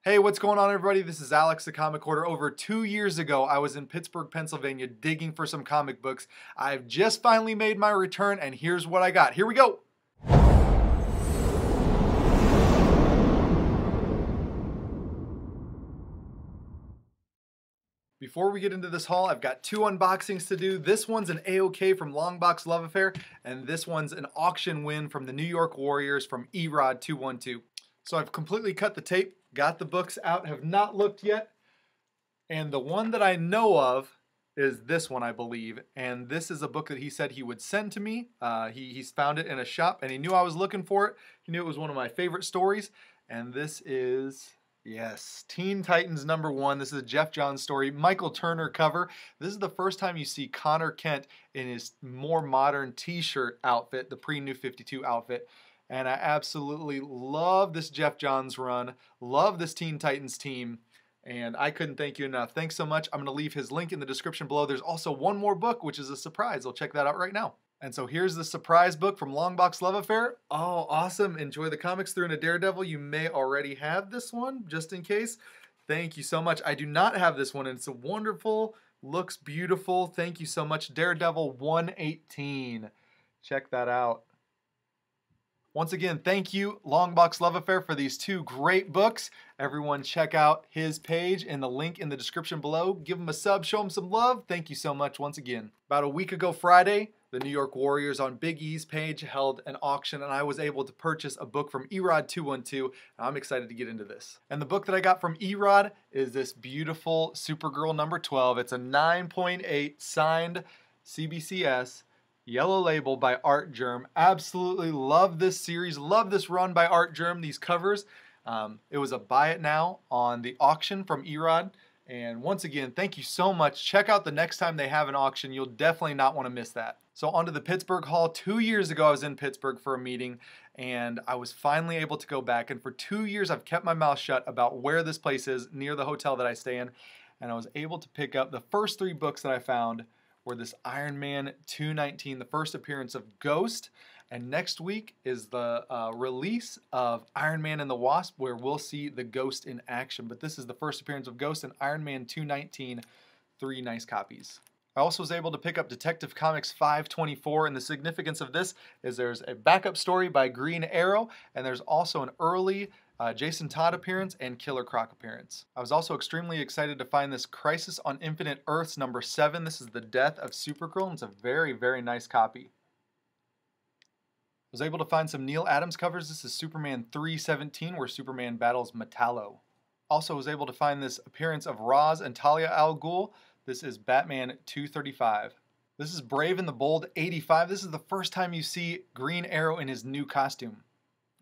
Hey, what's going on, everybody? This is Alex, the Comic Hoarder. Over 2 years ago, I was in Pittsburgh, Pennsylvania, digging for some comic books. I've just finally made my return, and here's what I got. Here we go. Before we get into this haul, I've got two unboxings to do. This one's an AOK from Longbox Love Affair, and this one's an auction win from the New York Warriors from EROD212. So I've completely cut the tape, got the books out, have not looked yet, and the one that I know of is this one, I believe, and this is a book that he said he would send to me. He's found it in a shop, and he knew I was looking for it. He knew it was one of my favorite stories, and this is... yes, Teen Titans #1. This is a Jeff Johns story, Michael Turner cover. This is the first time you see Connor Kent in his more modern t-shirt outfit, the pre-New 52 outfit. And I absolutely love this Jeff Johns run, love this Teen Titans team, and I couldn't thank you enough. Thanks so much. I'm going to leave his link in the description below. There's also one more book, which is a surprise. I'll check that out right now. And so here's the surprise book from Longbox Love Affair. Oh, awesome. Enjoy the comics through into Daredevil. You may already have this one, just in case. Thank you so much. I do not have this one, and it's a wonderful, looks beautiful. Thank you so much. Daredevil 118. Check that out. Once again, thank you, Longbox Love Affair, for these two great books. Everyone check out his page and the link in the description below. Give him a sub, show him some love. Thank you so much once again. About a week ago Friday, the New York Warriors on Big E's page held an auction, and I was able to purchase a book from EROD212, and I'm excited to get into this. And the book that I got from EROD is this beautiful Supergirl #12. It's a 9.8 signed CBCS, yellow label by Art Germ. Absolutely love this series, love this run by Art Germ, these covers. It was a buy it now on the auction from EROD. And once again, thank you so much. Check out the next time they have an auction. You'll definitely not want to miss that. So on to the Pittsburgh Haul. 2 years ago, I was in Pittsburgh for a meeting, and I was finally able to go back. And for 2 years, I've kept my mouth shut about where this place is near the hotel that I stay in. And I was able to pick up the first 3 books that I found were this Iron Man 219, the first appearance of Ghost. And next week is the release of Iron Man and the Wasp, where we'll see the Ghost in action. But this is the first appearance of Ghost and Iron Man 219, 3 nice copies. I also was able to pick up Detective Comics 524, and the significance of this is there's a backup story by Green Arrow, and there's also an early Jason Todd appearance and Killer Croc appearance. I was also extremely excited to find this Crisis on Infinite Earths #7. This is the Death of Supergirl, and it's a very, very nice copy. I was able to find some Neil Adams covers. This is Superman 317, where Superman battles Metallo. Also was able to find this appearance of Ra's and Talia al Ghul. This is Batman 235. This is Brave and the Bold 85. This is the first time you see Green Arrow in his new costume.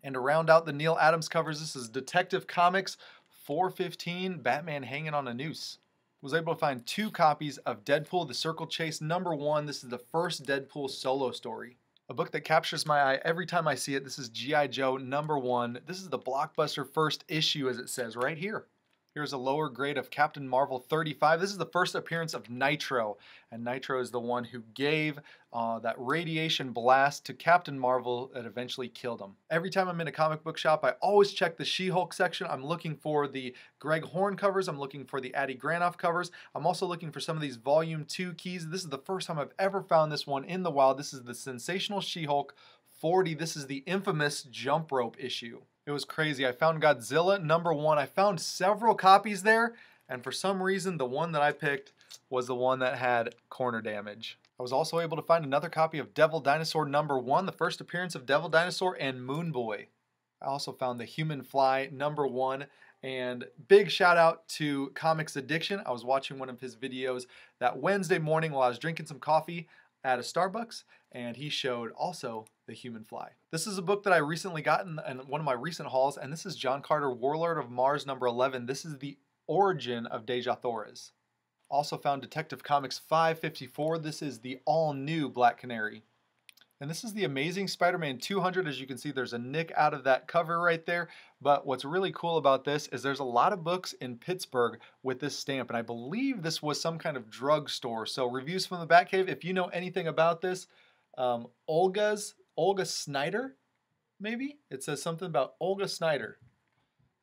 And to round out the Neil Adams covers, this is Detective Comics 415, Batman hanging on a noose. Was able to find 2 copies of Deadpool, The Circle Chase #1. This is the first Deadpool solo story. A book that captures my eye every time I see it. This is G.I. Joe #1. This is the blockbuster first issue, as it says right here. Here's a lower grade of Captain Marvel 35. This is the first appearance of Nitro, and Nitro is the one who gave that radiation blast to Captain Marvel that eventually killed him. Every time I'm in a comic book shop, I always check the She-Hulk section. I'm looking for the Greg Horn covers. I'm looking for the Addie Granoff covers. I'm also looking for some of these Volume 2 keys. This is the first time I've ever found this one in the wild. This is the Sensational She-Hulk 40. This is the infamous Jump Rope issue. It was crazy. I found Godzilla #1. I found several copies there, and for some reason, the one that I picked was the one that had corner damage. I was also able to find another copy of Devil Dinosaur #1, the first appearance of Devil Dinosaur and Moon Boy. I also found the Human Fly #1, and big shout out to Comics Addiction. I was watching one of his videos that Wednesday morning while I was drinking some coffee at a Starbucks, and he showed also the Human Fly. This is a book that I recently got in one of my recent hauls, and this is John Carter, Warlord of Mars #11. This is the origin of Dejah Thoris. Also found Detective Comics 554. This is the all-new Black Canary. And this is the Amazing Spider-Man 200. As you can see, there's a nick out of that cover right there. But what's really cool about this is there's a lot of books in Pittsburgh with this stamp. And I believe this was some kind of drugstore. So reviews from the Batcave, if you know anything about this, Olga Snyder, maybe? It says something about Olga Snyder.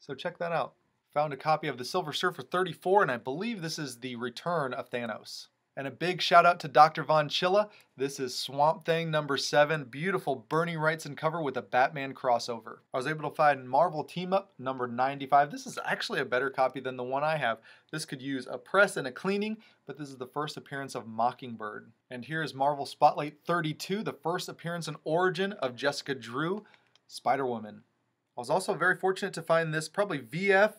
So check that out. Found a copy of the Silver Surfer 34, and I believe this is the return of Thanos. And a big shout out to Dr. Von Chilla. This is Swamp Thing number 7. Beautiful Bernie Wrightson cover with a Batman crossover. I was able to find Marvel Team Up number 95. This is actually a better copy than the one I have. This could use a press and a cleaning, but this is the first appearance of Mockingbird. And here is Marvel Spotlight 32, the first appearance and origin of Jessica Drew, Spider-Woman. I was also very fortunate to find this probably VF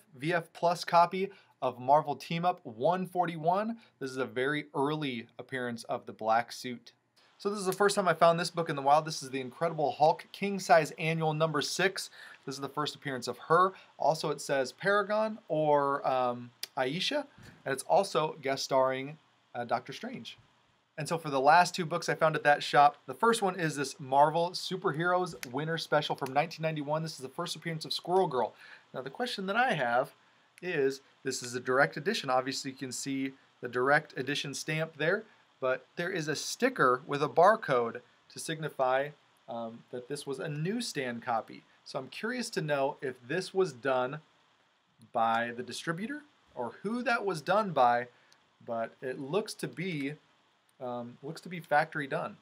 Plus copy of Marvel Team Up 141. This is a very early appearance of the black suit. So this is the first time I found this book in the wild. This is the Incredible Hulk King Size Annual number 6. This is the first appearance of her. Also it says Paragon or Aisha, and it's also guest starring Doctor Strange. And so for the last 2 books I found at that shop, the first one is this Marvel Superheroes Winter Special from 1991. This is the first appearance of Squirrel Girl. Now the question that I have is, this is a direct edition. Obviously you can see the direct edition stamp there, but there is a sticker with a barcode to signify that this was a newsstand copy. So I'm curious to know if this was done by the distributor or who that was done by, but it looks to be factory done.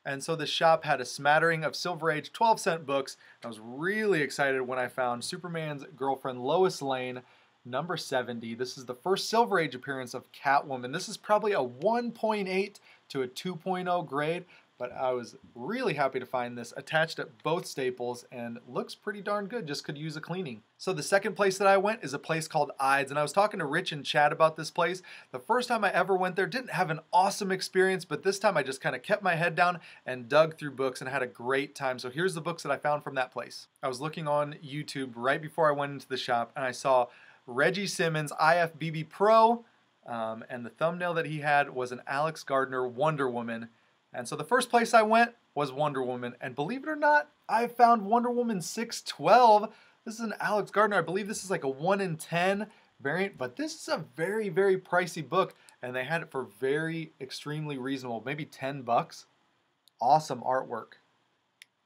And so the shop had a smattering of Silver Age 12-cent books. I was really excited when I found Superman's Girlfriend Lois Lane, number 70. This is the first Silver Age appearance of Catwoman. This is probably a 1.8 to a 2.0 grade, but I was really happy to find this attached at both staples and looks pretty darn good, just could use a cleaning. So the second place that I went is a place called Ides, and I was talking to Rich and Chad about this place. The first time I ever went there, didn't have an awesome experience, but this time I just kind of kept my head down and dug through books and had a great time. So here's the books that I found from that place. I was looking on YouTube right before I went into the shop, and I saw Regie Simmons IFBB Pro, and the thumbnail that he had was an Alex Gardner Wonder Woman. And so the first place I went was Wonder Woman, and believe it or not, I found Wonder Woman 612. This is an Alex Gardner. I believe this is like a 1 in 10 variant, but this is a very, very pricey book, and they had it for very extremely reasonable, maybe 10 bucks. Awesome artwork.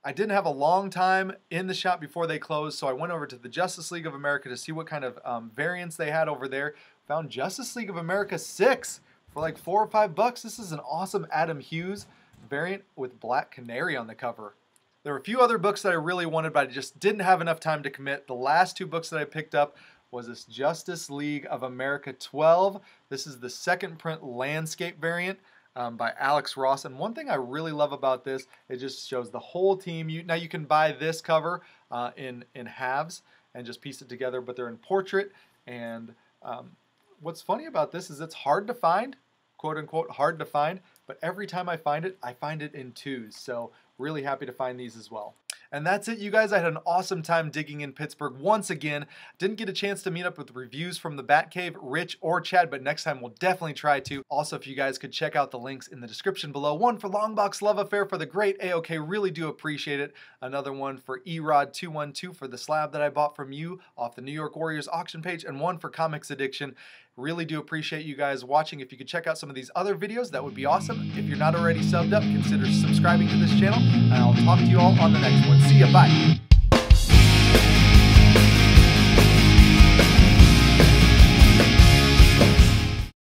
I didn't have a long time in the shop before they closed, so I went over to the Justice League of America to see what kind of variants they had over there. Found Justice League of America 6 for like $4 or $5. This is an awesome Adam Hughes variant with Black Canary on the cover. There were a few other books that I really wanted, but I just didn't have enough time to commit. The last 2 books that I picked up was this Justice League of America 12. This is the second print landscape variant by Alex Ross. And one thing I really love about this, it just shows the whole team. Now you can buy this cover in halves and just piece it together, but they're in portrait. And what's funny about this is it's hard to find, quote unquote hard to find, but every time I find it in 2s. So really happy to find these as well. And that's it, you guys. I had an awesome time digging in Pittsburgh once again. Didn't get a chance to meet up with reviews from the Batcave, Rich, or Chad, but next time we'll definitely try to. Also, if you guys could check out the links in the description below. One for Longbox Love Affair for the great AOK, really do appreciate it. Another one for Erod212 for the slab that I bought from you off the New York Warriors auction page, and one for Comics Addiction. Really do appreciate you guys watching. If you could check out some of these other videos, that would be awesome. If you're not already subbed up, consider subscribing to this channel, and I'll talk to you all on the next one. See ya, bye.